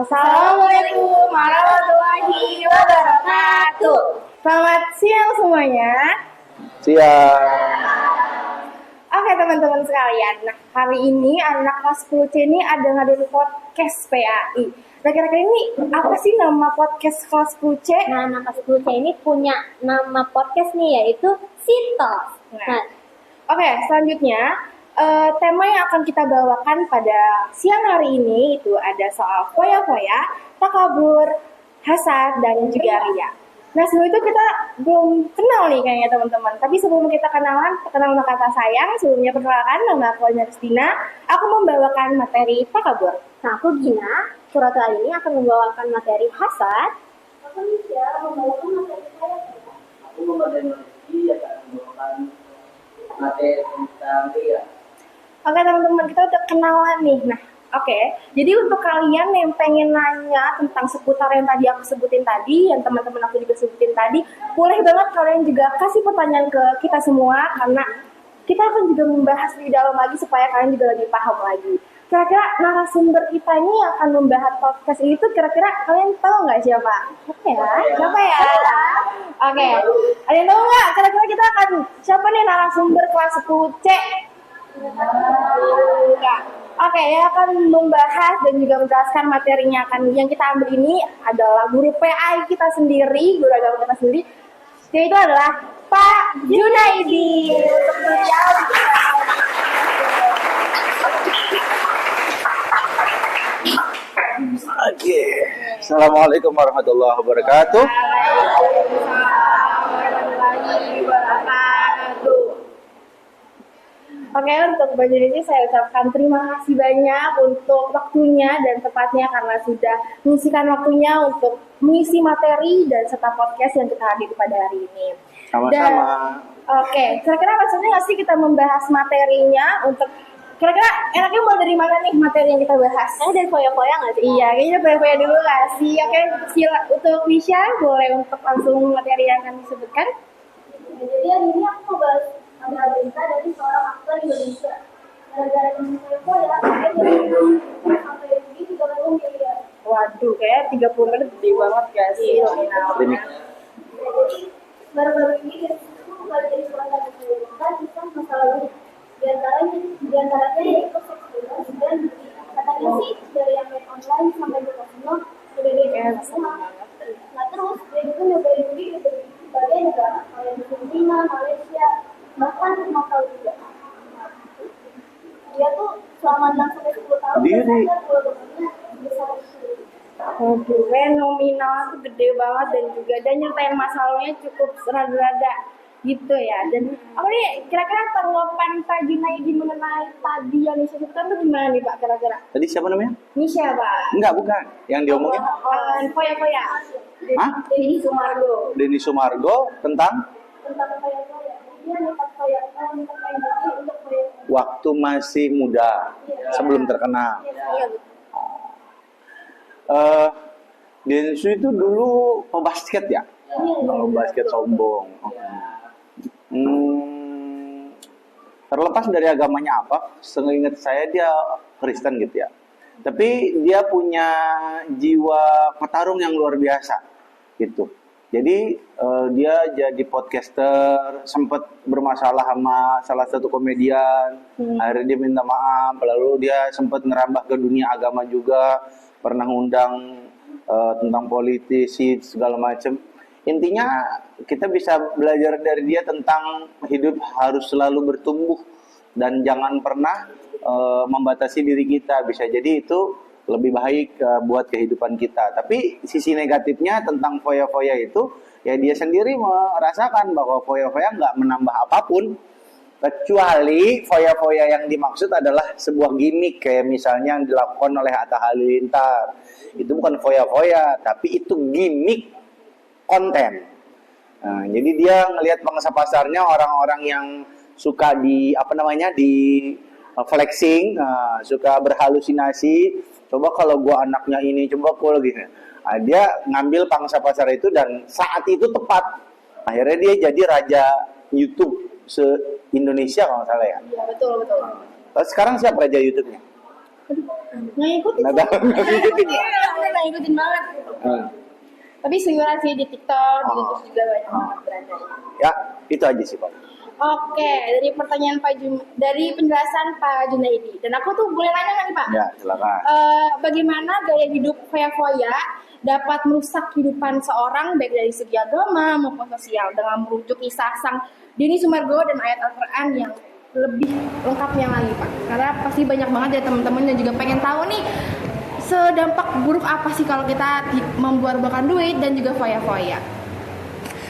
Assalamualaikum warahmatullahi wabarakatuh. Selamat siang semuanya. Siang. Oke teman-teman sekalian, nah hari ini anak kelas 10C ini ada ngadain podcast PAI. Nah kira-kira ini apa sih nama podcast kelas 10C? Nah, anak kelas 10C ini punya nama podcast nih, yaitu Sitos. Nah, oke, selanjutnya tema yang akan kita bawakan pada siang hari ini itu ada soal foya-foya, takabur, hasad, dan juga ria. Nah sebelum itu kita belum kenal nih kayaknya teman-teman. Tapi sebelum kita kenalan, perkenalan kata sayang. Sebelumnya perkenalkan, nama aku Anya Rustina. Aku membawakan materi takabur. Nah, aku Gina. Surat kali ini akan membawakan materi hasad. Aku Nisha membawakan materi foya-foya. Aku membawakan materi tentang ria. Oke teman-teman, kita udah kenalan nih. Nah, oke. Jadi untuk kalian yang pengen nanya tentang seputar yang tadi aku sebutin tadi, yang teman-teman aku juga sebutin tadi, boleh banget kalian juga kasih pertanyaan ke kita semua, karena kita akan juga membahas lebih dalam lagi supaya kalian juga lebih paham lagi. Kira-kira narasumber kita ini yang akan membahas podcast itu, kira-kira kalian tahu nggak siapa? Siapa ya? Oke. Ada yang tahu nggak? Kira-kira kita akan siapa nih narasumber kelas 10C? Enggak. Oke, yang akan membahas dan juga menjelaskan materinya yang kita ambil ini adalah guru PAI kita sendiri, guru agama kita sendiri, yaitu adalah Pak Junaidi. Untuk beliau Oke. Assalamualaikum warahmatullahi wabarakatuh. Oke, untuk Mbak Junaidi saya ucapkan terima kasih banyak untuk waktunya dan tepatnya karena sudah mengisikan waktunya untuk mengisi materi dan serta podcast yang kita hadir pada hari ini. Sama-sama. Oke, kira-kira maksudnya nggak sih kita membahas materinya untuk kira-kira enaknya mulai dari mana nih materi yang kita bahas? Dari foya-foya nggak sih? Iya, kayaknya foya-foya dulu nggak sih? Oke, untuk Nisha boleh untuk langsung materi yang akan disebutkan? Jadi hari ini aku mau bahas ada berita dari seorang aktor Indonesia. Gara-gara foya-foya, dia jadi sampai rugi 30 miliar. Waduh, kayak 30 menit gede banget gak sih? Ini. Jadi baru-baru ini dia kembali jadi suara dan kisah masa lalu. Di antaranya yaitu seks bebas dan katanya sih dari yang main online sampai ke casino udah dia semua. Nah terus dia juga nyobain judi di berbagai negara, mulai di Filipina, Malaysia, bahkan Makau juga. Dia tuh selama 6-10 tahun Diri. sadar kalau bebannya besar itu. Waduh, fenomenal tuh gede banget dan juga dan nyertain masalahnya cukup rada-rada gitu ya. Dan apa nih kira-kira tanggapan Pak Junaidi mengenai tadi yang Nisha sebutkan tuh gimana nih Pak kira-kira? Tadi siapa namanya? Nisha Pak. Enggak, bukan. Yang diomongin. Foya-foya. Hah? Denny Sumargo. Denny Sumargo tentang Tentang foya-foya. Dia nekat foya, nekat main judi untuk foya. waktu masih muda, sebelum terkenal. Iya. Densu itu dulu pebasket ya? Basket sombong. Terlepas dari agamanya apa, seingat saya dia Kristen gitu ya. Tapi dia punya jiwa petarung yang luar biasa gitu. Jadi dia jadi podcaster, sempat bermasalah sama salah satu komedian. Akhirnya dia minta maaf, lalu dia sempat ngerambah ke dunia agama juga, pernah undang tentang politisi segala macam. Intinya kita bisa belajar dari dia tentang hidup harus selalu bertumbuh dan jangan pernah membatasi diri kita. Bisa jadi itu lebih baik buat kehidupan kita. Tapi sisi negatifnya tentang foya-foya itu, ya dia sendiri merasakan bahwa foya-foya nggak menambah apapun, kecuali foya-foya yang dimaksud adalah sebuah gimmick, kayak misalnya yang dilakukan oleh Atta Halilintar. Itu bukan foya-foya, tapi itu gimmick konten. Nah, jadi dia ngelihat pangsa pasarnya orang-orang yang suka di flexing, suka berhalusinasi. Coba kalau gua anaknya ini, coba kalau gini. Dia ngambil pangsa pasar itu dan saat itu tepat. Akhirnya dia jadi raja YouTube se-Indonesia kalau nggak salah ya. Iya, betul. Sekarang siapa raja YouTube-nya? Nggak ngikutin. Nggak tahu, nggak ngikutin. Iya, nggak ngikutin banget. Tapi seliweran sih di TikTok, di YouTube juga banyak banget berada. Ya, itu aja sih Pak. Oke, dari pertanyaan dari penjelasan Pak Junaidi. Dan aku tuh boleh nanya nggak nih Pak? Ya, silakan. Bagaimana gaya hidup foya-foya dapat merusak kehidupan seorang baik dari segi agama maupun sosial dengan merujuk kisah sang Denny Sumargo dan ayat Al-Quran yang lebih lengkapnya lagi Pak. Karena pasti banyak banget ya teman-teman yang juga pengen tahu nih sedampak buruk apa sih kalau kita membuat-buatkan duit dan juga foya-foya.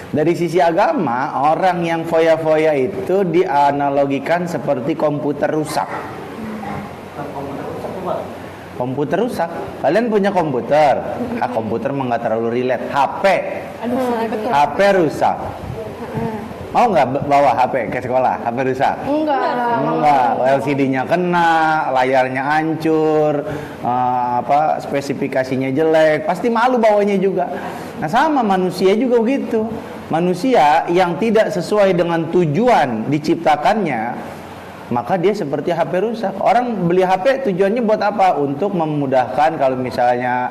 Dari sisi agama, orang yang foya-foya itu dianalogikan seperti komputer rusak. Komputer rusak. Kalian punya komputer? Komputer mah nggak terlalu relate. HP. Betul. HP rusak. Mau nggak bawa HP ke sekolah? HP rusak? Enggak. LCD-nya kena, layarnya hancur, spesifikasinya jelek, pasti malu bawanya juga. Nah sama manusia juga begitu. Manusia yang tidak sesuai dengan tujuan diciptakannya, maka dia seperti HP rusak. Orang beli HP tujuannya buat apa? Untuk memudahkan kalau misalnya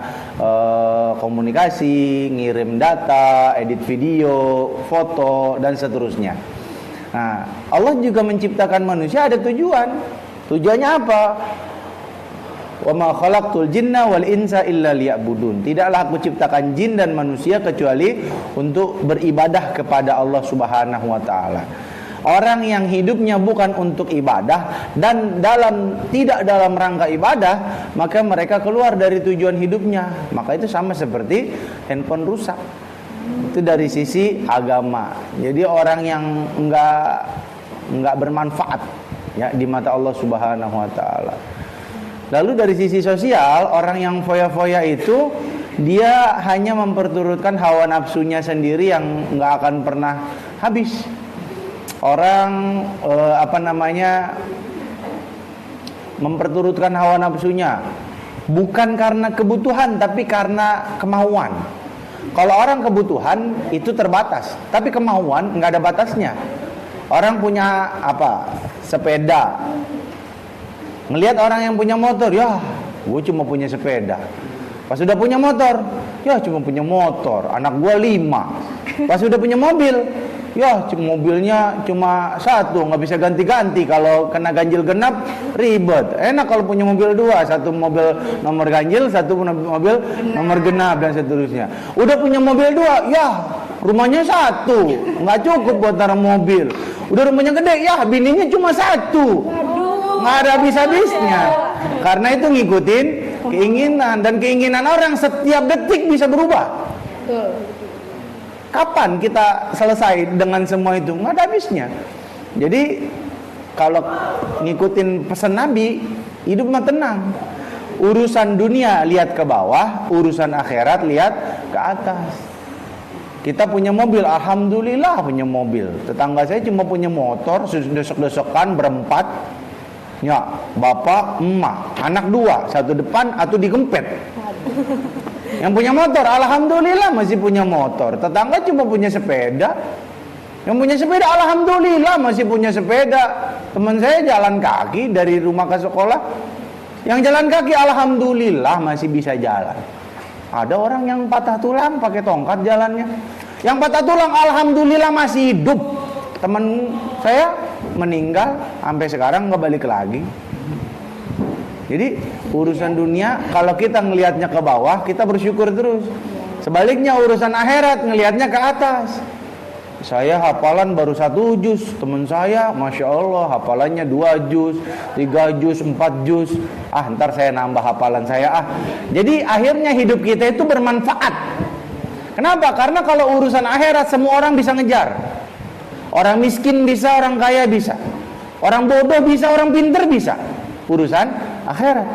komunikasi, ngirim data, edit video, foto, dan seterusnya. Nah, Allah juga menciptakan manusia ada tujuan. Tujuannya apa? Wa ma khalaqtul jinna wal insa illa liya'budun. Tidaklah aku ciptakan jin dan manusia kecuali untuk beribadah kepada Allah Subhanahu wa taala. Orang yang hidupnya bukan untuk ibadah dan tidak dalam rangka ibadah, maka mereka keluar dari tujuan hidupnya. Maka itu sama seperti handphone rusak. Itu dari sisi agama. Jadi orang yang enggak bermanfaat ya di mata Allah Subhanahu wa taala. Lalu dari sisi sosial, orang yang foya-foya itu dia hanya memperturutkan hawa nafsunya sendiri yang enggak akan pernah habis. Orang memperturutkan hawa nafsunya bukan karena kebutuhan tapi karena kemauan. Kalau orang kebutuhan itu terbatas, tapi kemauan nggak ada batasnya. Orang punya sepeda, ngelihat orang yang punya motor, ya gue cuma punya sepeda. Pas udah punya motor, ya cuma punya motor. Anak gue 5. Pas udah punya mobil, ya mobilnya cuma 1, nggak bisa ganti-ganti. Kalau kena ganjil genap ribet. Enak kalau punya mobil 2, 1 mobil nomor ganjil, 1 mobil nomor genap dan seterusnya. Udah punya mobil 2, ya rumahnya 1, nggak cukup buat taruh mobil. Udah rumahnya gede, ya bininya cuma 1, nggak ada habis-habisnya. Karena itu ngikutin keinginan, dan keinginan orang setiap detik bisa berubah. Kapan kita selesai dengan semua itu? Nggak ada habisnya. Jadi kalau ngikutin pesan Nabi, hidup mah tenang. Urusan dunia lihat ke bawah, urusan akhirat lihat ke atas. Kita punya mobil, alhamdulillah punya mobil. Tetangga saya cuma punya motor, desok-desokan berempat. Ya, bapak, emak, anak 2, 1 depan, 1 digempet. Yang punya motor, alhamdulillah masih punya motor. Tetangga cuma punya sepeda. Yang punya sepeda, alhamdulillah masih punya sepeda. Teman saya jalan kaki dari rumah ke sekolah. Yang jalan kaki, alhamdulillah masih bisa jalan. Ada orang yang patah tulang pakai tongkat jalannya. Yang patah tulang, alhamdulillah masih hidup. Teman saya meninggal, sampai sekarang nggak balik lagi. Jadi urusan dunia kalau kita ngelihatnya ke bawah, kita bersyukur terus. Sebaliknya urusan akhirat ngelihatnya ke atas. Saya hafalan baru 1 juz, teman saya Masya Allah hafalannya 2 juz, 3 juz, 4 juz. Ntar saya nambah hafalan saya. Jadi akhirnya hidup kita itu bermanfaat. Kenapa? Karena kalau urusan akhirat semua orang bisa ngejar. Orang miskin bisa, orang kaya bisa. Orang bodoh bisa, orang pinter bisa. Urusan akhirat.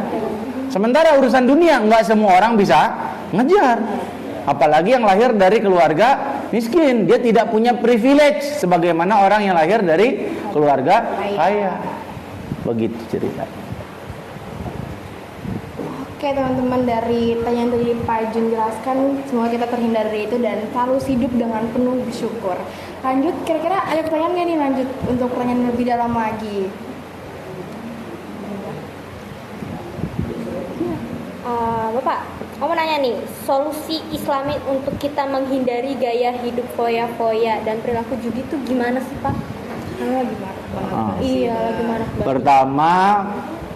Sementara urusan dunia nggak semua orang bisa ngejar. Apalagi yang lahir dari keluarga miskin, dia tidak punya privilege sebagaimana orang yang lahir dari keluarga kaya. Begitu ceritanya. Oke teman-teman, dari tanya yang tadi Pak Jun jelaskan, semoga kita terhindar dari itu dan terus hidup dengan penuh bersyukur. Lanjut, kira-kira ada pertanyaan nggak nih lanjut untuk pertanyaan lebih dalam lagi? Bapak, aku mau nanya nih, solusi Islami untuk kita menghindari gaya hidup foya-foya dan perilaku judi itu gimana sih Pak? Iya, gimana? Pertama,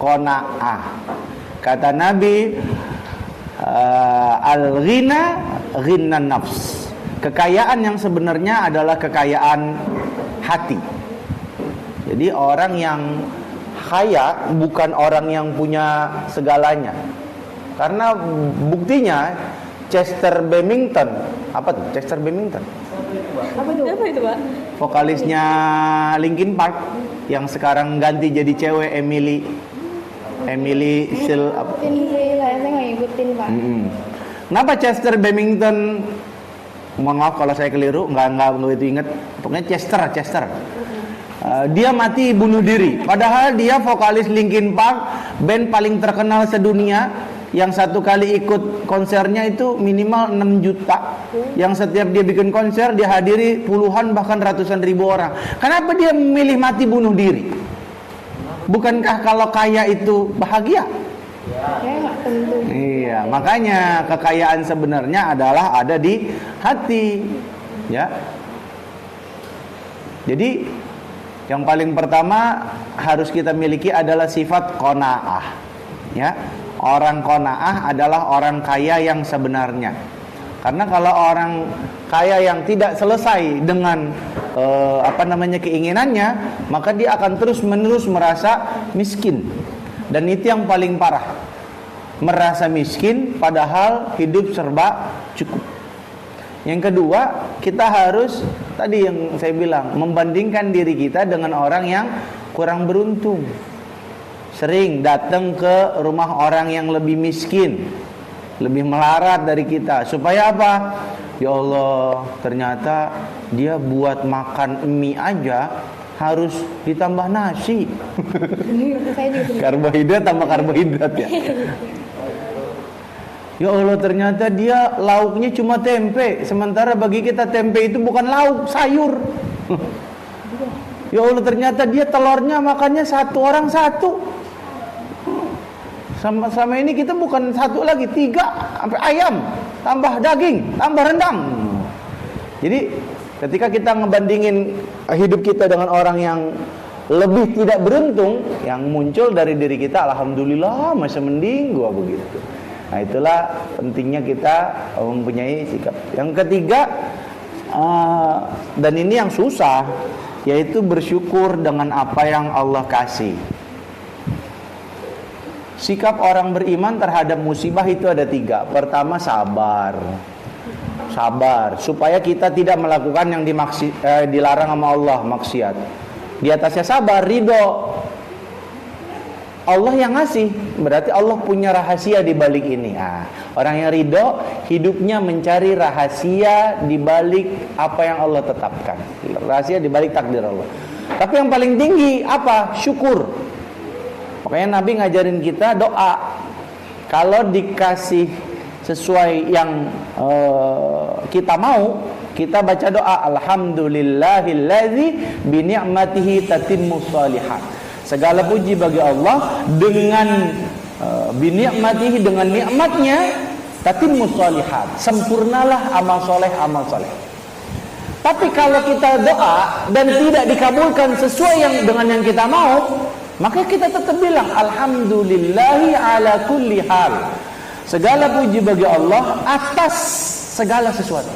qanaah. Kata Nabi, al-ghina ghina nafs. Kekayaan yang sebenarnya adalah kekayaan hati. Jadi orang yang kaya bukan orang yang punya segalanya. Karena buktinya Chester Bennington, apa tuh Chester Bennington? Apa itu Pak? Vokalisnya Linkin Park yang sekarang ganti jadi cewek, Emily Sil apa? Ini saya nggak ngikutin Pak. Kenapa Chester Bennington? Mohon maaf kalau saya keliru, nggak itu inget. Pokoknya Chester. Dia mati bunuh diri. Padahal dia vokalis Linkin Park, band paling terkenal sedunia, yang satu kali ikut konsernya itu minimal 6 juta. Yang setiap dia bikin konser dihadiri puluhan bahkan ratusan ribu orang. Kenapa dia memilih mati bunuh diri? Bukankah kalau kaya itu bahagia? Saya nggak tentu. Iya, makanya kekayaan sebenarnya adalah ada di hati, ya. Jadi yang paling pertama harus kita miliki adalah sifat qanaah, ya. Orang qanaah adalah orang kaya yang sebenarnya. Karena kalau orang kaya yang tidak selesai dengan keinginannya, maka dia akan terus-menerus merasa miskin. Dan itu yang paling parah. Merasa miskin padahal hidup serba cukup. Yang kedua, kita harus tadi yang saya bilang, membandingkan diri kita dengan orang yang kurang beruntung. Sering datang ke rumah orang yang lebih miskin, lebih melarat dari kita. Supaya apa? Ya Allah, ternyata dia buat makan mie aja harus ditambah nasi. Karbohidrat tambah karbohidrat ya. Ya Allah, ternyata dia lauknya cuma tempe, sementara bagi kita tempe itu bukan lauk, sayur. Ya Allah, ternyata dia telurnya makannya satu orang satu. Sama ini kita bukan satu lagi, 3 sampai ayam, tambah daging, tambah rendang. Jadi ketika kita ngebandingin hidup kita dengan orang yang lebih tidak beruntung, yang muncul dari diri kita, alhamdulillah masih mending gua begitu. Nah, itulah pentingnya kita mempunyai sikap. Yang ketiga, dan ini yang susah, yaitu bersyukur dengan apa yang Allah kasih. Sikap orang beriman terhadap musibah itu ada 3. Pertama, sabar. Supaya kita tidak melakukan yang dilarang sama Allah, maksiat. Di atasnya sabar, ridho. Allah yang ngasih, berarti Allah punya rahasia di balik ini. Orang yang ridho, hidupnya mencari rahasia di balik apa yang Allah tetapkan. Rahasia di balik takdir Allah. Tapi yang paling tinggi apa? Syukur. Makanya Nabi ngajarin kita doa. Kalau dikasih sesuai yang kita mau, kita baca doa alhamdulillahilladzi bi ni'matihi tatimmus shalihat. Segala puji bagi Allah dengan bi ni'matihi, dengan nikmatnya tatimmus shalihat. Sempurnalah amal soleh. Tapi kalau kita doa dan tidak dikabulkan sesuai yang dengan yang kita mau, maka kita tetap bilang alhamdulillahi ala kulli hal. Segala puji bagi Allah atas segala sesuatu.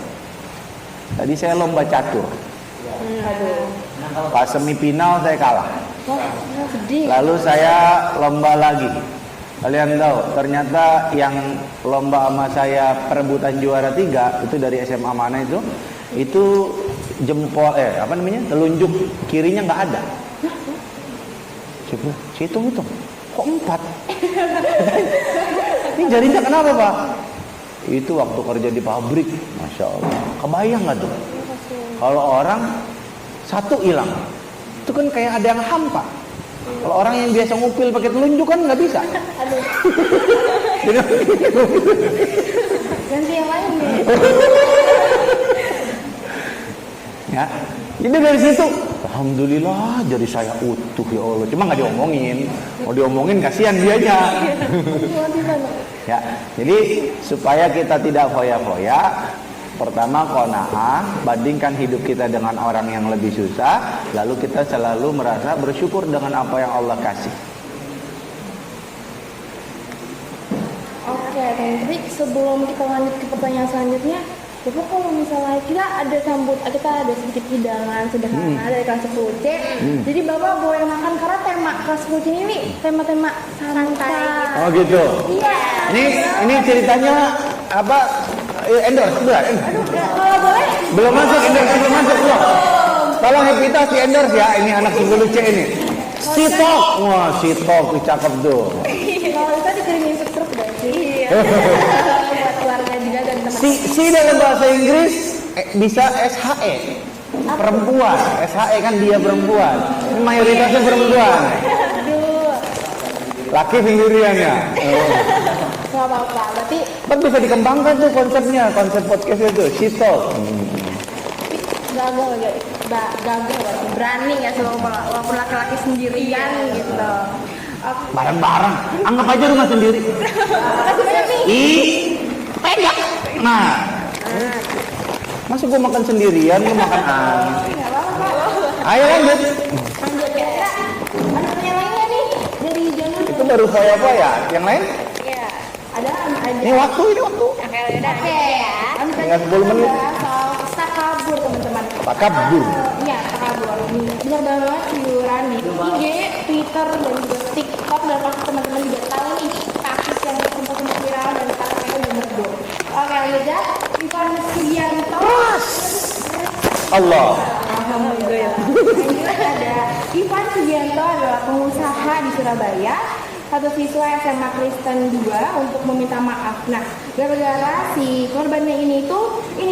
Tadi saya lomba catur. Pas semifinal saya kalah. Lalu saya lomba lagi. Kalian tahu, ternyata yang lomba sama saya perebutan juara 3 itu dari SMA mana itu jempol telunjuk kirinya nggak ada. Hitung, kok 4? Ini jarinya kenapa Pak? Itu waktu kerja di pabrik, Masya Allah. Kebayang nggak tuh? Kalau orang satu hilang, itu kan kayak ada yang hampa. Kalau orang yang biasa ngupil pakai telunjuk kan nggak bisa. Ganti yang lain deh. Ya, jadi dari situ, alhamdulillah jadi saya utuh ya Allah. Cuma nggak diomongin, mau diomongin kasihan dianya. Ya, jadi supaya kita tidak foya-foya, pertama qanaah, bandingkan hidup kita dengan orang yang lebih susah, lalu kita selalu merasa bersyukur dengan apa yang Allah kasih. Oke, tapi sebelum kita lanjut ke pertanyaan selanjutnya, Bapak kalau misalnya kita ada sedikit hidangan sederhana dari kelas 10C, jadi Bapak boleh makan karena tema kelas 10C ini tema-tema santai. Oh gitu. Iya. Ini ceritanya apa? Endorse, bukan? Aduh, kalau boleh. Belum masuk endorse, belum masuk belum. Tolong Evitas di endorse ya, ini anak 10C ini. Sitok, wah Sitok, cakep tuh. Kalau kita dikirimin subscribe gak sih? Iya. Buat keluarga juga dan teman. Si dalam bahasa Inggris bisa SHE. Perempuan, SHE kan dia perempuan. Ini mayoritasnya perempuan. Aduh. Laki sendirian ya. Gak apa-apa, berarti Kan bisa dikembangkan tuh konsepnya, konsep podcast itu. Sitok. gagah berarti berani ya walaupun laki-laki sendirian gitu. Oke. Bareng-bareng. Anggap aja rumah sendiri. Makasih banyak nih. Pegang. Nah. Masa gue makan sendirian, lu makan Nggak apa-apa. Ayo lanjut. Lanjut kira-kira ada pertanyaan lainnya nih dari Jono. Itu baru foya-foya. Yang lain? Iya. Ada aja. Ini waktu. Oke, udah. Oke ya. Tinggal 10 menit. Soal takabur teman-teman. Takabur. Iya, takabur. Benar banget iuran di IG, Twitter, dan juga TikTok. Dan pasti teman-teman juga tahu nih kasus yang sempat viral dan katanya udah berdua. Oke, lanjut ya. Ivan Sugianto. Allah. Alhamdulillah. Lanjut ada Ivan Sugianto adalah pengusaha di Surabaya. Satu siswa SMA Kristen 2 untuk meminta maaf. Nah, gara-gara si korbannya ini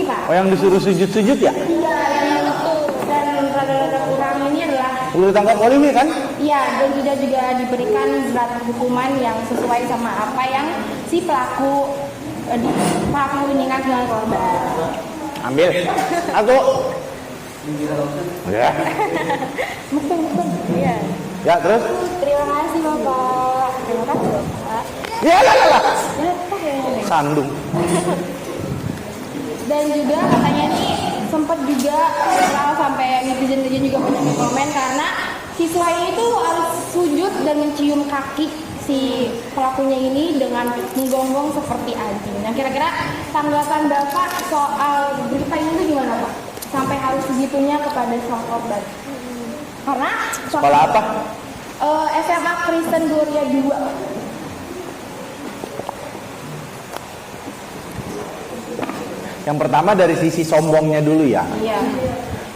Pak. Oh yang disuruh sujud-sujud ya? Iya, yang itu. Dan rada-rada kurang ini adalah Perlu ditangkap polisi kan? iya, dan juga diberikan berat hukuman yang sesuai sama apa yang si pelaku ini kan dengan korban. Ambil. Aku. Ya. Betul. Iya. Ya terus? Terima kasih Bapak. Terima kasih Bapak. Ya lah. Ya, oke. Sandung. Dan juga katanya nih sempat juga viral sampai netizen juga banyak yang komen karena siswa ini tuh harus sujud dan mencium kaki si pelakunya ini dengan menggonggong seperti anjing. Nah kira-kira tanggapan Bapak soal berita ini tuh gimana Pak? Sampai harus segitunya kepada sang korban. Karena Sekolah apa? SMA Kristen Gloria 2. Yang pertama dari sisi sombongnya dulu ya. Iya.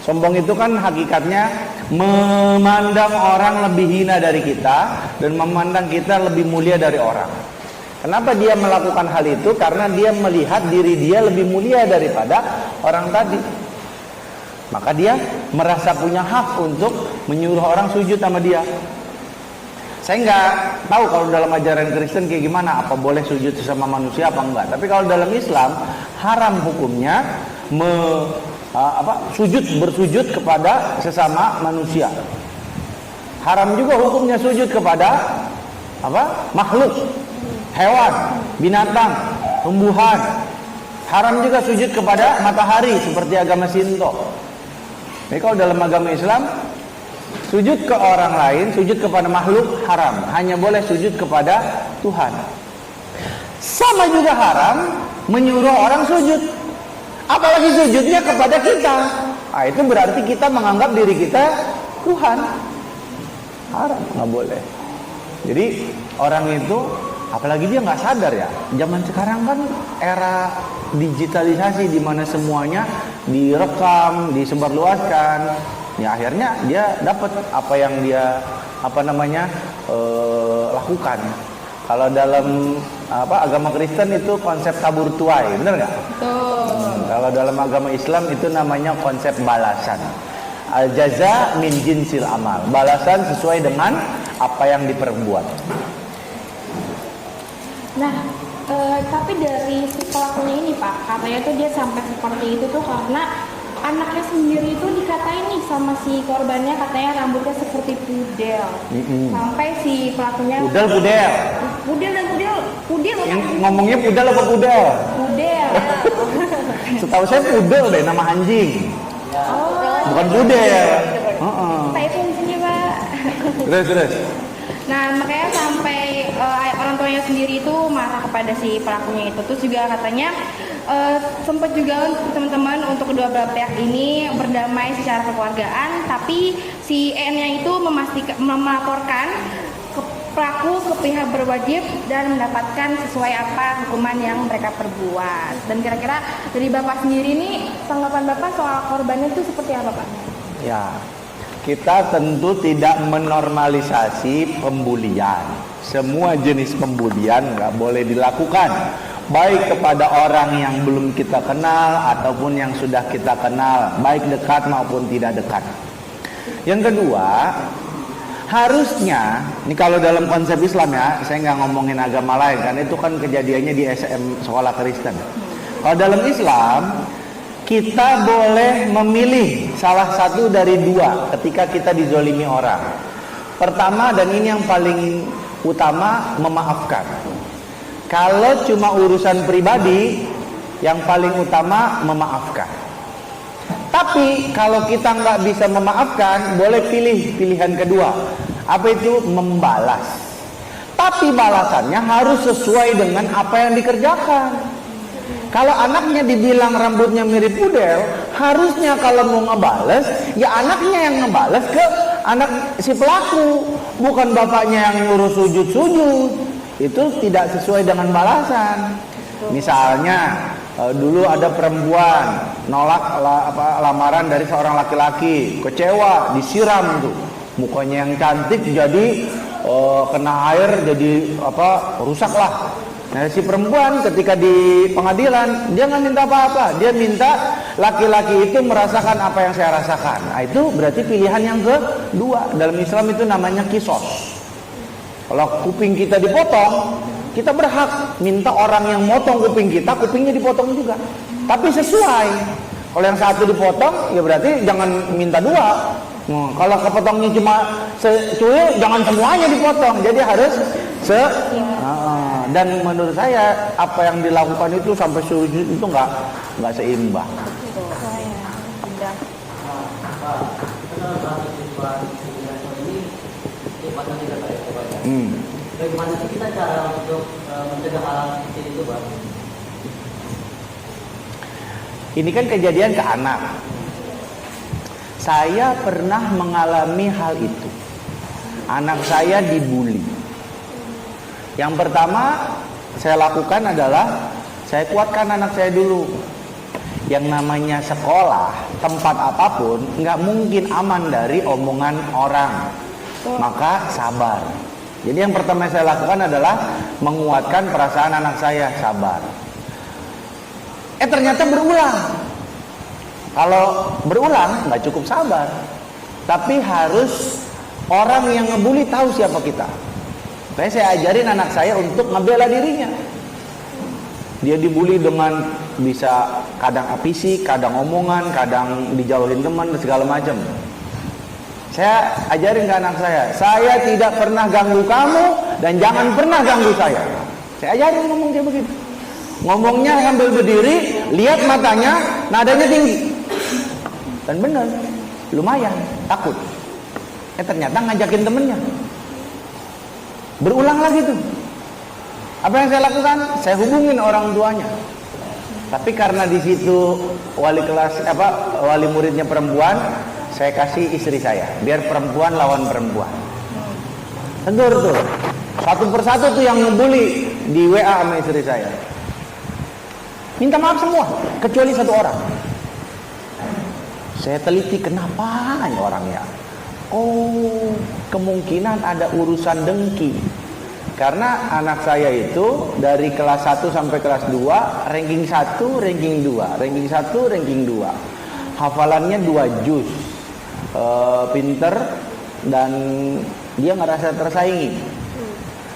Sombong itu kan hakikatnya memandang orang lebih hina dari kita dan memandang kita lebih mulia dari orang. Kenapa dia melakukan hal itu? Karena dia melihat diri dia lebih mulia daripada orang tadi. Maka dia merasa punya hak untuk menyuruh orang sujud sama dia. Saya nggak tahu kalau dalam ajaran Kristen kayak gimana, apa boleh sujud sesama manusia apa enggak. Tapi kalau dalam Islam haram hukumnya bersujud kepada sesama manusia. Haram juga hukumnya sujud kepada makhluk, hewan, binatang, tumbuhan. Haram juga sujud kepada matahari seperti agama Shinto. Jadi kalau dalam agama Islam sujud ke orang lain, sujud kepada makhluk haram. Hanya boleh sujud kepada Tuhan. Sama juga haram menyuruh orang sujud. Apalagi sujudnya kepada kita. Nah, itu berarti kita menganggap diri kita Tuhan. Haram, nggak boleh. Jadi orang itu, apalagi dia nggak sadar ya. Zaman sekarang kan era digitalisasi di mana semuanya direkam, disebarluaskan. Ya akhirnya dia dapat apa yang dia lakukan. Kalau dalam agama Kristen itu konsep tabur tuai, benar nggak? Kalau dalam agama Islam itu namanya konsep balasan. Al jaza min jinsil amal. Balasan sesuai dengan apa yang diperbuat. Nah, tapi dari si pelakunya ini Pak, katanya tuh dia sampai seperti itu tuh karena anaknya sendiri itu dikatain nih sama si korbannya, katanya rambutnya seperti pudel. Sampai si pelakunya Pudel. pudel Pudel Yang ngomongnya pudel apa pudel? Pudel. Setahu saya pudel deh, nama anjing. Oh. Bukan pudel. Heeh. Pak itu di sini, Pak. Terus. Nah, makanya sampai orang tuanya sendiri itu marah kepada si pelakunya itu. Terus juga katanya sempat juga teman-teman untuk kedua belah pihak ini berdamai secara kekeluargaan, tapi si N-nya itu melaporkan pelaku ke pihak berwajib dan mendapatkan sesuai apa hukuman yang mereka perbuat. Dan kira-kira dari Bapak sendiri nih, tanggapan Bapak soal korbannya itu seperti apa, Pak? Ya, kita tentu tidak menormalisasi pembulian. Semua jenis pembulian nggak boleh dilakukan, baik kepada orang yang belum kita kenal ataupun yang sudah kita kenal, baik dekat maupun tidak dekat. Yang kedua, harusnya, ini kalau dalam konsep Islam ya, saya nggak ngomongin agama lain, kan itu kan kejadiannya di SM sekolah Kristen. Kalau dalam Islam, kita boleh memilih salah satu dari dua ketika kita dizolimi orang. Pertama, dan ini yang paling utama, memaafkan. Kalau cuma urusan pribadi, yang paling utama memaafkan. Tapi kalau kita nggak bisa memaafkan, boleh pilih pilihan kedua. Apa itu? Membalas. Tapi balasannya harus sesuai dengan apa yang dikerjakan. Kalau anaknya dibilang rambutnya mirip pudel, harusnya kalau mau ngebales, ya anaknya yang ngebales ke anak si pelaku, bukan bapaknya yang ngurus sujud-sujud. Itu tidak sesuai dengan balasan. Misalnya dulu ada perempuan nolak lamaran dari seorang laki-laki, kecewa, disiram tuh, mukanya yang cantik jadi kena air, jadi rusak lah. Nah, si perempuan ketika di pengadilan, dia nggak minta apa-apa, dia minta laki-laki itu merasakan apa yang saya rasakan. Nah, itu berarti pilihan yang kedua. Dalam Islam itu namanya kisos. Kalau kuping kita dipotong, kita berhak minta orang yang motong kuping kita, kupingnya dipotong juga. Tapi sesuai. Kalau yang satu dipotong, ya berarti jangan minta dua. Kalau kepotongnya cuma secuil, jangan semuanya dipotong. Jadi harus dan menurut saya apa yang dilakukan itu sampai sujud itu nggak seimbang. Bagaimana sih kita cara untuk mencegah hal seperti itu, Bang? Ini kan kejadian ke anak. Saya pernah mengalami hal itu. Anak saya dibully. Yang pertama saya lakukan adalah saya kuatkan anak saya dulu. Yang namanya sekolah, tempat apapun, nggak mungkin aman dari omongan orang. Maka sabar. Jadi yang pertama saya lakukan adalah menguatkan perasaan anak saya, sabar. Ternyata berulang. Kalau berulang nggak cukup sabar, tapi harus orang yang ngebully tahu siapa kita. Makanya saya ajarin anak saya untuk ngebela dirinya. Dia dibully dengan bisa kadang fisik, kadang omongan, kadang dijauhin teman dan segala macam. Saya ajarin ke anak saya tidak pernah ganggu kamu dan jangan pernah ganggu saya. Saya ajarin ngomong kayak begitu. Ngomongnya sambil berdiri, lihat matanya, nadanya tinggi. Dan benar, lumayan, takut. Ternyata ngajakin temennya. Berulang lagi tuh. Apa yang saya lakukan? Saya hubungin orang tuanya. Tapi karena di situ wali muridnya perempuan, saya kasih istri saya, biar perempuan lawan perempuan. Tegur tuh. Satu persatu tuh yang ngebully di WA sama istri saya. Minta maaf semua, kecuali satu orang. Saya teliti kenapa orangnya. Oh, kemungkinan ada urusan dengki. Karena anak saya itu dari kelas 1 sampai kelas 2, ranking 1, ranking 2, ranking 1, ranking 2. Hafalannya 2 juz. Pinter dan dia ngerasa tersaingi.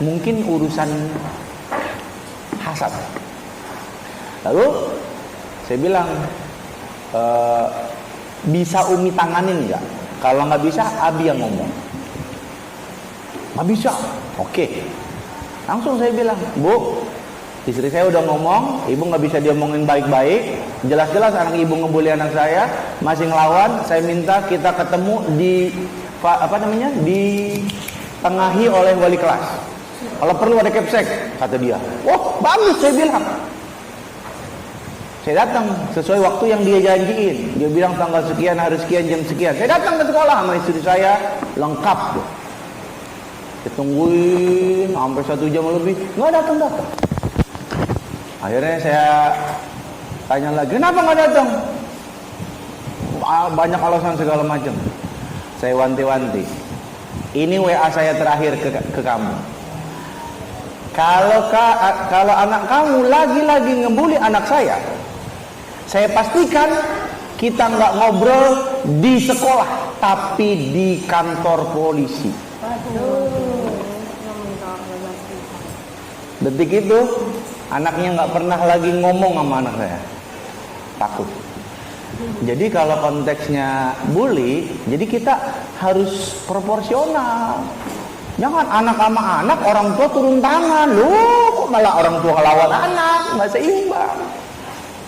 Mungkin urusan hasad. Lalu saya bilang, bisa Umi tanganin nggak? Kalau nggak bisa, Abi yang ngomong. Nggak bisa, oke. Langsung saya bilang, Bu, istri saya udah ngomong, ibu nggak bisa diomongin baik-baik. Jelas-jelas anak ibu ngebully anak saya, masih ngelawan. Saya minta kita ketemu di ditengahi oleh wali kelas. Kalau perlu ada kepsek, kata dia. Wah, bagus, saya bilang. Saya datang sesuai waktu yang dia janjiin. Dia bilang tanggal sekian, hari sekian, jam sekian. Saya datang ke sekolah sama istri saya, lengkap tuh. Ditungguin sampai 1 jam lebih, nggak datang. Akhirnya saya tanya lagi, kenapa nggak datang? Banyak alasan segala macam. Saya wanti-wanti. Ini WA saya terakhir ke kamu. Kalau anak kamu lagi-lagi ngebully anak saya pastikan kita nggak ngobrol di sekolah, tapi di kantor polisi. Detik itu anaknya nggak pernah lagi ngomong sama anak saya, takut. Jadi kalau konteksnya bully, jadi kita harus proporsional. Jangan anak sama anak, orang tua turun tangan. Loh, kok malah orang tua lawan anak, nggak seimbang.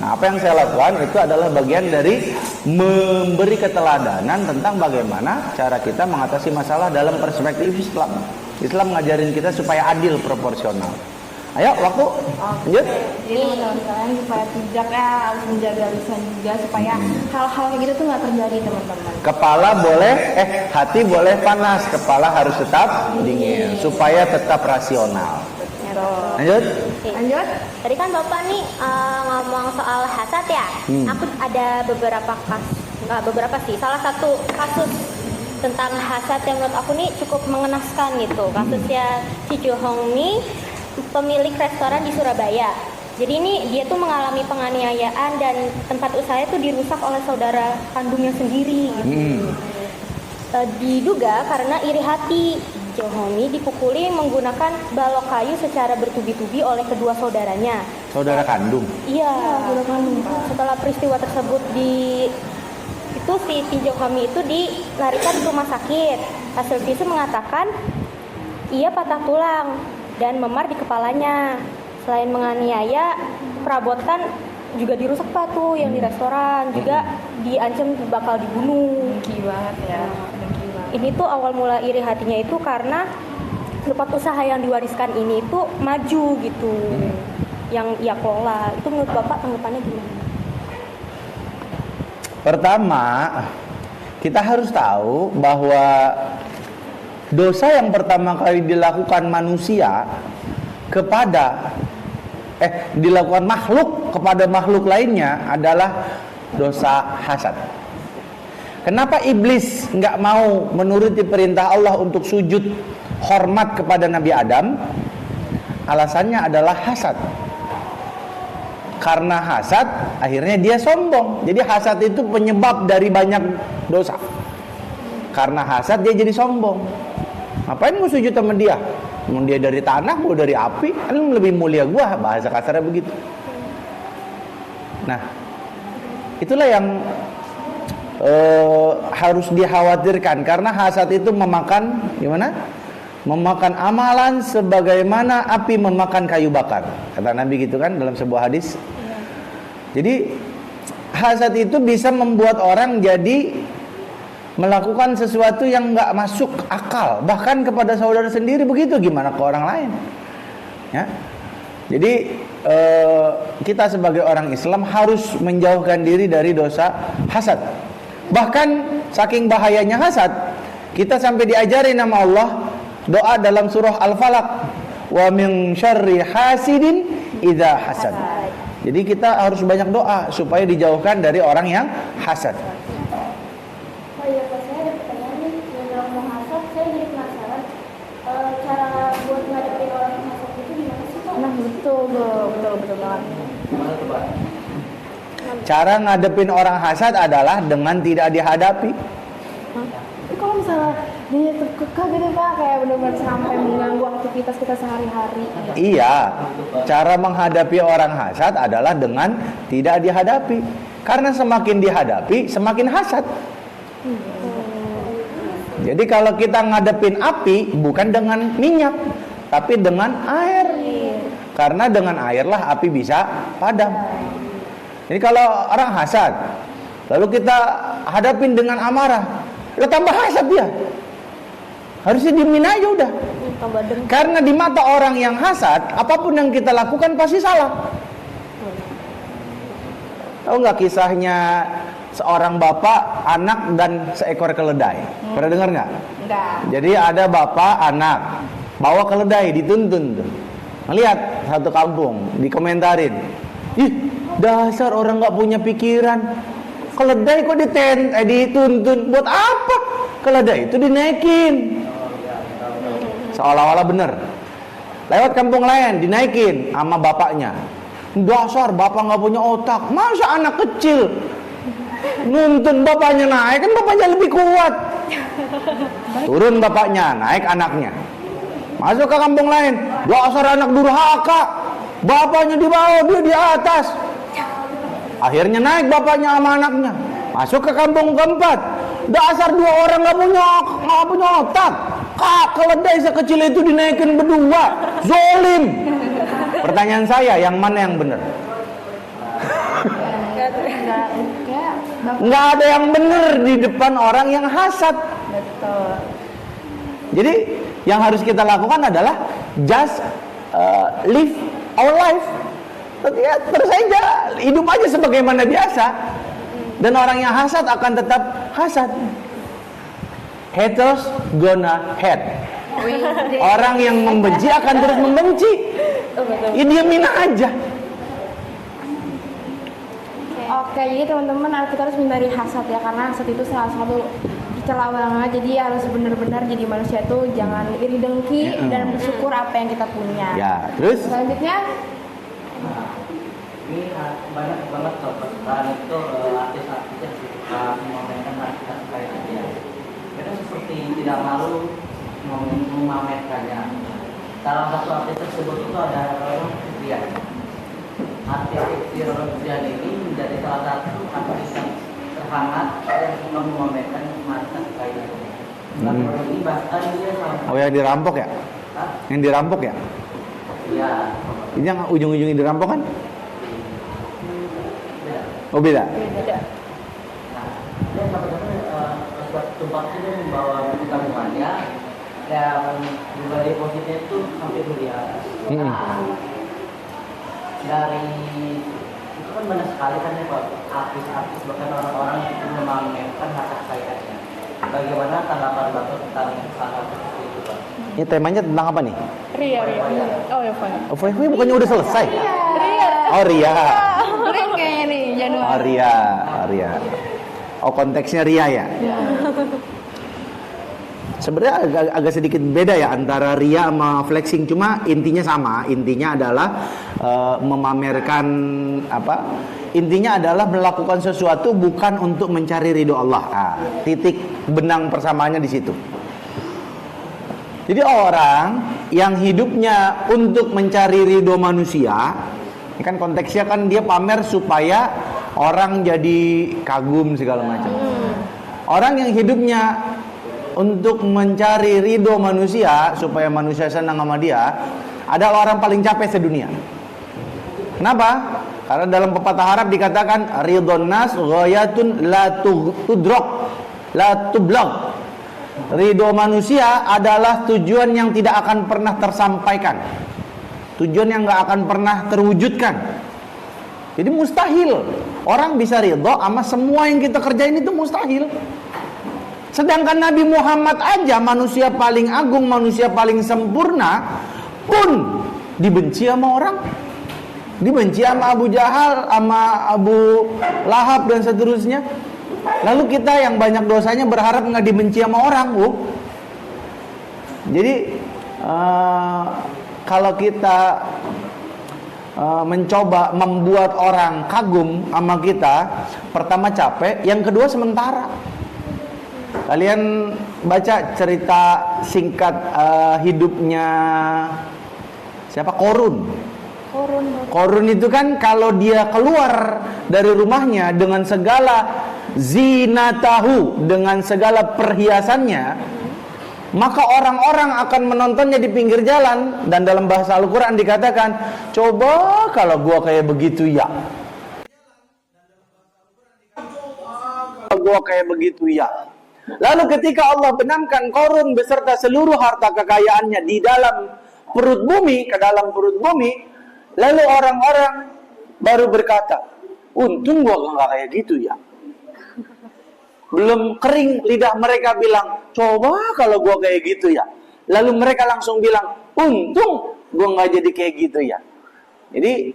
Nah, apa yang saya lakukan itu adalah bagian dari memberi keteladanan tentang bagaimana cara kita mengatasi masalah dalam perspektif Islam. Islam ngajarin kita supaya adil, proporsional. Ayo, waktu lanjut. Jadi teman-teman sekalian supaya bijak ya, harus menjaga lisan juga supaya hal-hal kayak gitu tuh nggak terjadi teman-teman. Kepala boleh, hati boleh panas, kepala harus tetap dingin supaya tetap rasional. Lanjut. Lanjut. Tadi kan Bapak nih ngomong soal hasad ya. Aku ada beberapa sih. Salah satu kasus tentang hasad yang menurut aku nih cukup mengenaskan gitu. Kasusnya si Johong nih, pemilik restoran di Surabaya. Jadi ini dia tuh mengalami penganiayaan dan tempat usahanya tuh dirusak oleh saudara kandungnya sendiri gitu. Diduga karena iri hati, Johomi dipukuli menggunakan balok kayu secara bertubi-tubi oleh kedua saudaranya. Saudara kandung? Iya, saudara kandung. Setelah peristiwa tersebut si Johomi itu dilarikan ke rumah sakit. Hasil visum mengatakan ia patah tulang dan memar di kepalanya. Selain menganiaya, perabotan juga dirusak Pak tuh yang di restoran, juga diancam bakal dibunuh. Dengki banget ya. Ini tuh awal mula iri hatinya itu karena tempat usaha yang diwariskan ini itu maju gitu, yang ia kelola. Itu menurut Bapak tanggapannya gimana? Pertama, kita harus tahu bahwa dosa yang pertama kali dilakukan manusia dilakukan makhluk kepada makhluk lainnya adalah dosa hasad. Kenapa iblis nggak mau menuruti perintah Allah untuk sujud hormat kepada Nabi Adam? Alasannya adalah hasad. Karena hasad, akhirnya dia sombong. Jadi hasad itu penyebab dari banyak dosa. Karena hasad dia jadi sombong. Ngapain mau sujud sama dia? Mau dia dari tanah, mau dari api, kan lebih mulia gua, bahasa kasarnya begitu. Nah, itulah yang harus dikhawatirkan, karena hasad itu memakan memakan amalan sebagaimana api memakan kayu bakar, kata Nabi gitu kan dalam sebuah hadis. Jadi hasad itu bisa membuat orang jadi melakukan sesuatu yang nggak masuk akal, bahkan kepada saudara sendiri begitu, gimana ke orang lain ya. Jadi kita sebagai orang Islam harus menjauhkan diri dari dosa hasad. Bahkan saking bahayanya hasad, kita sampai diajari nama Allah doa dalam surah Al-Falaq, wa min syarri hasidin idza hasad. Jadi kita harus banyak doa supaya dijauhkan dari orang yang hasad. Oh iya, Pak, saya ada pertanyaan nih. Yang ngomong hasad, saya jadi penasaran. Cara buat ngadepin orang yang hasad itu gimana sih, Pak? Nah, betul banget. Gimana tuh Pak? Cara ngadepin orang hasad adalah dengan tidak dihadapi. Tapi kalau misalnya dia terkekeh gitu Pak, kayak benar-benar sampai mengganggu aktivitas kita sehari-hari. Iya, cara menghadapi orang hasad adalah dengan tidak dihadapi. Karena semakin dihadapi, semakin hasad. Jadi kalau kita ngadepin api bukan dengan minyak, tapi dengan air. Karena dengan airlah api bisa padam. Jadi kalau orang hasad, lalu kita hadapin dengan amarah, ya tambah hasad dia. Harusnya diemin aja udah. Tambah dengki. Karena di mata orang yang hasad, apapun yang kita lakukan pasti salah. Tahu nggak kisahnya seorang bapak, anak, dan seekor keledai? Pernah dengar nggak? Enggak. Jadi ada bapak, anak, bawa keledai, dituntun tuh. Ngeliat satu kampung, dikomentarin. Ih, dasar orang nggak punya pikiran. Keledai kok dituntun? Buat apa? Keledai itu dinaikin. Seolah-olah bener. Lewat kampung lain, dinaikin sama bapaknya. Dasar bapak nggak punya otak. Masa anak kecil nuntun bapaknya naik, kan bapaknya lebih kuat. Turun bapaknya, naik anaknya. Masuk ke kampung lain, dasar anak durhaka. Bapaknya di bawah, dia di atas. Akhirnya naik bapaknya sama anaknya. Masuk ke kampung keempat, dasar dua orang nggak punya otak. Keledai sekecil itu dinaikin berdua, zolim. Pertanyaan saya, yang mana yang benar? Nggak ada yang benar di depan orang yang hasad. Betul. Jadi yang harus kita lakukan adalah just live our life. Ya, terus aja hidup aja sebagaimana biasa. Dan orang yang hasad akan tetap hasad. Haters gonna hate. Orang yang membenci akan terus membenci. Ya diamin aja. Oke, jadi teman-teman kita harus menghindari hasad ya, karena hasad itu salah satu celah banget. Jadi harus benar-benar jadi manusia tuh jangan iri dengki dan bersyukur apa yang kita punya. Ya, terus Selanjutnya Ini banyak banget loh sekarang itu artis-artis yang suka memamerkan harta kekayaannya. Mereka seperti tidak malu memamerkannya. Salah satu artis tersebut itu ada Roro Febrian. Artis Roro Febrian ini menjadi salah satu artis yang terhangat yang suka memamerkan harta kekayaannya. Roro ini bahkan dia oh yang dirampok ya? Hah? Yang dirampok ya? Iya. Ini yang ujung-ujungnya dirampok kan? Oh beda. Nah, dia sampai-sampai suatu tempat itu membawa buku tabungannya dan juga depositnya itu hampir miliar. Dari itu kan banyak sekali kan ya Pak, artis-artis bahkan orang-orang yang memamerkan harta kekayaannya. Bagaimana tanggapan Bapak tentang hal seperti itu Pak? Ini temanya tentang apa nih? Ria. Oh ya, Pak. Oh, FWB bukannya udah selesai? Ria. Oh Ria. Keren kayaknya nih Januari. Oh Ria. Oh konteksnya Ria ya? Sebenarnya agak sedikit beda ya antara ria sama flexing, cuma intinya sama. Intinya adalah memamerkan apa? Intinya adalah melakukan sesuatu bukan untuk mencari ridho Allah. Nah, titik benang persamaannya di situ. Jadi orang yang hidupnya untuk mencari ridho manusia, ini kan konteksnya kan dia pamer supaya orang jadi kagum segala macam. Orang yang hidupnya untuk mencari ridho manusia supaya manusia senang sama dia adalah orang paling capek sedunia. Kenapa? Karena dalam pepatah Arab dikatakan ridhon nas ghayatun la tudrak la tublagh. Ridho manusia adalah tujuan yang tidak akan pernah tersampaikan, tujuan yang nggak akan pernah terwujudkan. Jadi mustahil orang bisa ridho sama semua yang kita kerjain, itu mustahil. Sedangkan Nabi Muhammad aja, manusia paling agung, manusia paling sempurna, pun dibenci sama orang. Dibenci sama Abu Jahal, sama Abu Lahab dan seterusnya. Lalu kita yang banyak dosanya berharap nggak dibenci sama orang, Bu. Jadi kalau kita mencoba membuat orang kagum sama kita, pertama capek, yang kedua sementara. Kalian baca cerita singkat hidupnya siapa? Korun itu kan kalau dia keluar dari rumahnya dengan segala zinatahu, dengan segala perhiasannya, maka orang-orang akan menontonnya di pinggir jalan. Dan dalam bahasa Al-Quran dikatakan, coba kalau gua kayak begitu ya. Gua kayak begitu ya. Lalu ketika Allah benamkan Qarun beserta seluruh harta kekayaannya di dalam perut bumi, ke dalam perut bumi, lalu orang-orang baru berkata, untung gua nggak kayak gitu ya. Belum kering lidah mereka bilang, coba kalau gua kayak gitu ya. Lalu mereka langsung bilang, untung gua nggak jadi kayak gitu ya. Jadi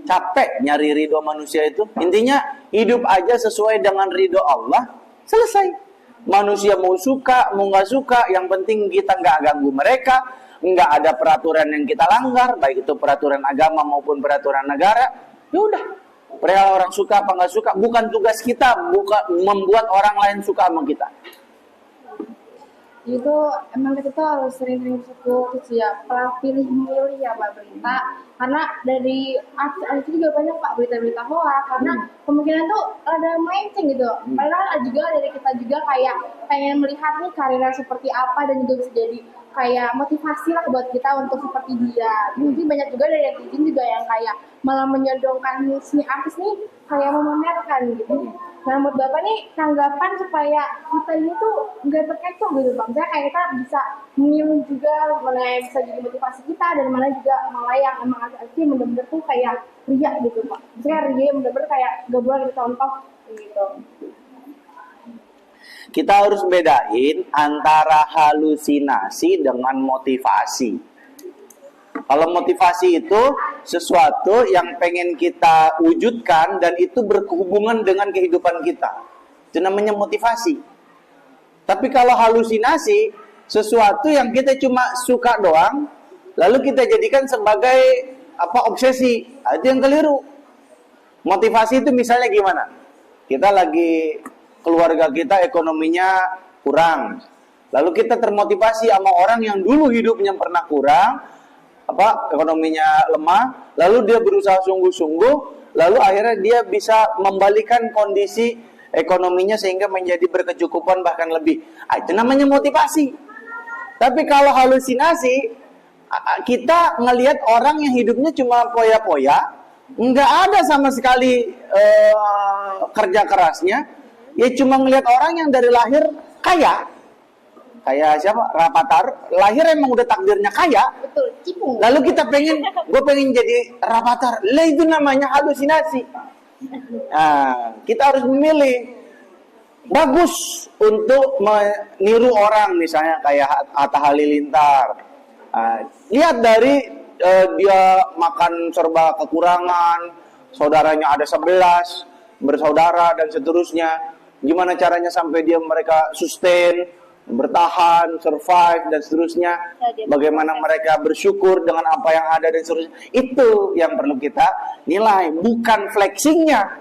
capek nyari ridho manusia itu. Intinya hidup aja sesuai dengan ridho Allah, selesai. Manusia mau suka mau nggak suka, yang penting kita nggak ganggu mereka, nggak ada peraturan yang kita langgar, baik itu peraturan agama maupun peraturan negara. Ya udah, perihal orang suka apa nggak suka, bukan tugas kita, bukan membuat orang lain suka sama kita. Itu emang kita tuh harus sering-sering bersyukur terus ya, pilih milih ya Mbak Berita, karena dari artis juga banyak Pak berita-berita hoax, karena kemungkinan tuh ada melenceng gitu. Padahal ada juga dari kita juga kayak pengen melihat nih karirnya seperti apa, dan juga bisa jadi kayak motivasi lah buat kita untuk seperti dia. Jadi banyak juga dari netizen juga yang kayak malah menyodongkan si artis nih kayak memamerkan gitu. Nah, menurut Bapak nih tanggapan supaya kita ini tuh nggak terkecoh gitu Bang. Saya kayak kita bisa memilih juga mana yang bisa jadi motivasi kita, dan mana juga malah yang emang asli bener-bener tuh kayak ria gitu Pak. Misalnya ria bener-bener kayak gak boleh dicontoh gitu. Kita harus bedain antara halusinasi dengan motivasi. Kalau motivasi itu sesuatu yang pengen kita wujudkan dan itu berhubungan dengan kehidupan kita. Itu namanya motivasi. Tapi kalau halusinasi, sesuatu yang kita cuma suka doang, lalu kita jadikan sebagai obsesi. Itu yang keliru. Motivasi itu misalnya gimana? Kita lagi, keluarga kita ekonominya kurang. Lalu kita termotivasi sama orang yang dulu hidupnya pernah kurang, ekonominya lemah, lalu dia berusaha sungguh-sungguh, lalu akhirnya dia bisa membalikan kondisi ekonominya sehingga menjadi berkecukupan bahkan lebih. Itu namanya motivasi. Tapi kalau halusinasi, kita ngelihat orang yang hidupnya cuma poya-poya, nggak ada sama sekali kerja kerasnya, ya cuma ngelihat orang yang dari lahir kaya. Kayak siapa? Rapatar, lahir emang udah takdirnya kaya. Betul, cipung. Lalu kita gue pengen jadi Rapatar. Lah itu namanya halusinasi. Nah, kita harus memilih. Bagus untuk meniru orang, misalnya kayak Atta Halilintar. Lihat dari dia makan serba kekurangan, saudaranya ada 11, bersaudara dan seterusnya. Gimana caranya sampai mereka sustain, bertahan, survive dan seterusnya. Bagaimana mereka bersyukur dengan apa yang ada dan seterusnya. Itu yang perlu kita nilai, bukan flexingnya,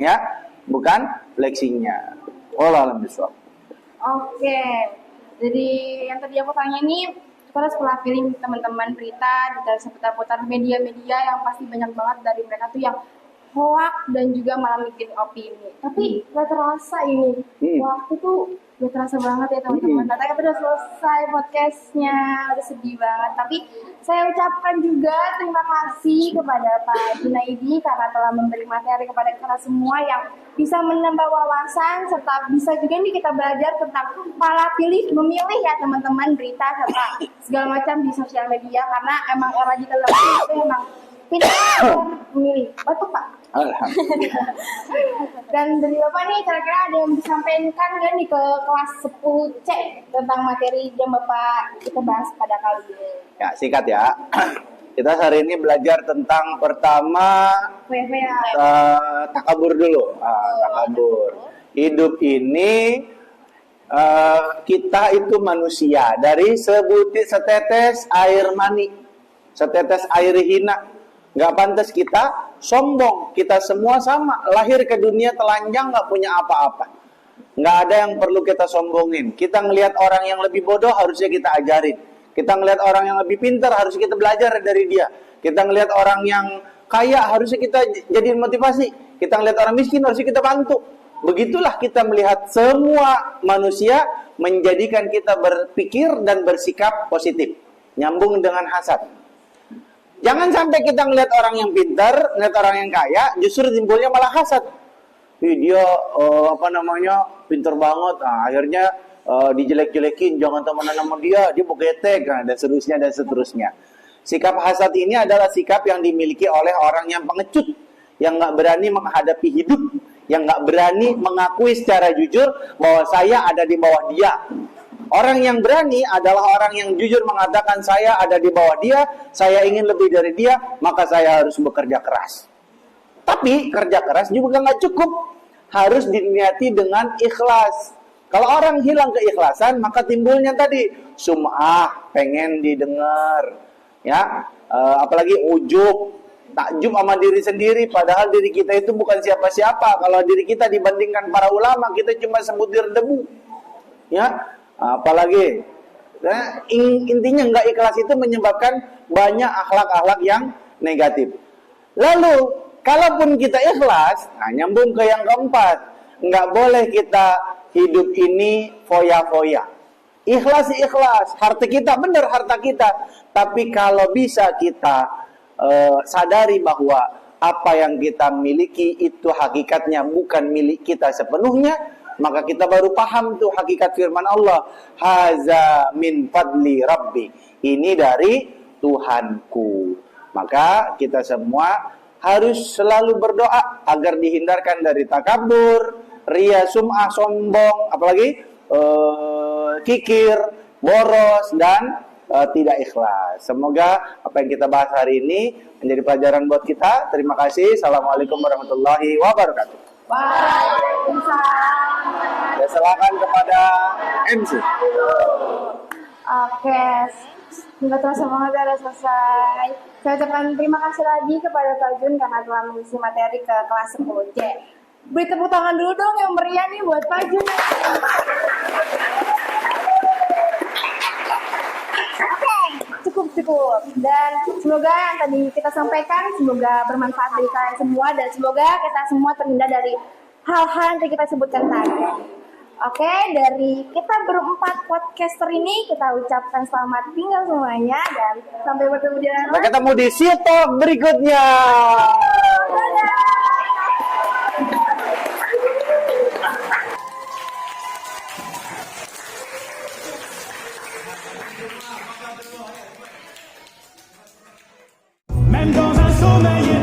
ya, bukan flexingnya. Wallahu a'lam bishawab. Oke, jadi yang tadi aku tanya ini, kita harus pilih teman-teman berita di seputar-putar media-media yang pasti banyak banget dari mereka tuh yang hoax dan juga malah bikin opini. Tapi gak terasa ini, waktu tuh gak terasa banget ya teman-teman. Ternyata kita udah selesai podcastnya, udah sedih banget. Tapi saya ucapkan juga terima kasih kepada Pak Junaidi karena telah memberi materi kepada kita semua yang bisa menambah wawasan, serta bisa juga nih kita belajar tentang pola pilih memilih ya teman-teman berita serta segala macam di sosial media, karena emang era digital itu emang pintar memilih. Betul Pak? Alhamdulillah. Dan dari Bapak nih kira-kira ada yang disampaikan nggak nih ke kelas 10C tentang materi yang Bapak kita bahas pada kali ini? Ya, singkat ya. Kita hari ini belajar tentang pertama takabur dulu. Takabur. Hidup ini kita itu manusia dari setetes air mani, setetes air hina. Nggak pantas kita sombong. Kita semua sama, lahir ke dunia telanjang, nggak punya apa-apa. Nggak ada yang perlu kita sombongin. Kita ngelihat orang yang lebih bodoh, harusnya kita ajarin. Kita ngelihat orang yang lebih pintar, harusnya kita belajar dari dia. Kita ngelihat orang yang kaya, harusnya kita jadiin motivasi. Kita ngelihat orang miskin, harusnya kita bantu. begitulah kita melihat semua manusia menjadikan kita berpikir dan bersikap positif. Nyambung dengan hasad. Jangan sampai kita ngelihat orang yang pintar, ngelihat orang yang kaya, justru timbulnya malah hasad. Dia pintar banget. Nah, akhirnya dijelek-jelekin, jangan temenan sama dia begetek, dan seterusnya dan seterusnya. Sikap hasad ini adalah sikap yang dimiliki oleh orang yang pengecut, yang nggak berani menghadapi hidup, yang nggak berani mengakui secara jujur bahwa saya ada di bawah dia. Orang yang berani adalah orang yang jujur mengatakan saya ada di bawah dia, saya ingin lebih dari dia, maka saya harus bekerja keras. Tapi kerja keras juga nggak cukup, harus diniati dengan ikhlas. Kalau orang hilang keikhlasan, maka timbulnya tadi sum'ah, pengen didengar, ya, apalagi ujub, takjub sama diri sendiri, padahal diri kita itu bukan siapa-siapa. Kalau diri kita dibandingkan para ulama, kita cuma sebutir debu, ya. Apalagi intinya nggak ikhlas itu menyebabkan banyak akhlak-akhlak yang negatif. Lalu kalaupun kita ikhlas, nyambung ke yang keempat, nggak boleh kita hidup ini foya-foya. Ikhlas, harta kita benar harta kita, tapi kalau bisa kita sadari bahwa apa yang kita miliki itu hakikatnya bukan milik kita sepenuhnya, maka kita baru paham tuh hakikat firman Allah, haza min fadli rabbi, ini dari Tuhanku. Maka kita semua harus selalu berdoa agar dihindarkan dari takabur, ria, sum'ah, sombong, apalagi kikir, boros, dan tidak ikhlas. Semoga apa yang kita bahas hari ini menjadi pelajaran buat kita. Terima kasih. Assalamualaikum warahmatullahi wabarakatuh. Waalaikumsalam. Ya, silakan kepada MC. Oke, nggak terasa banget udah selesai. Saya ucapkan terima kasih lagi kepada Pak Jun karena telah mengisi materi ke kelas 10C. Beri tepuk tangan dulu dong yang meriah nih buat Pak Jun. Cukup. Dan semoga yang tadi kita sampaikan semoga bermanfaat bagi kalian semua, dan semoga kita semua terhindar dari hal-hal yang kita sebutkan tadi. Oke, dari kita berempat podcaster ini kita ucapkan selamat tinggal semuanya dan sampai bertemu di lain. Sampai ketemu di Sitok berikutnya. Dadah. Même dans un sommeil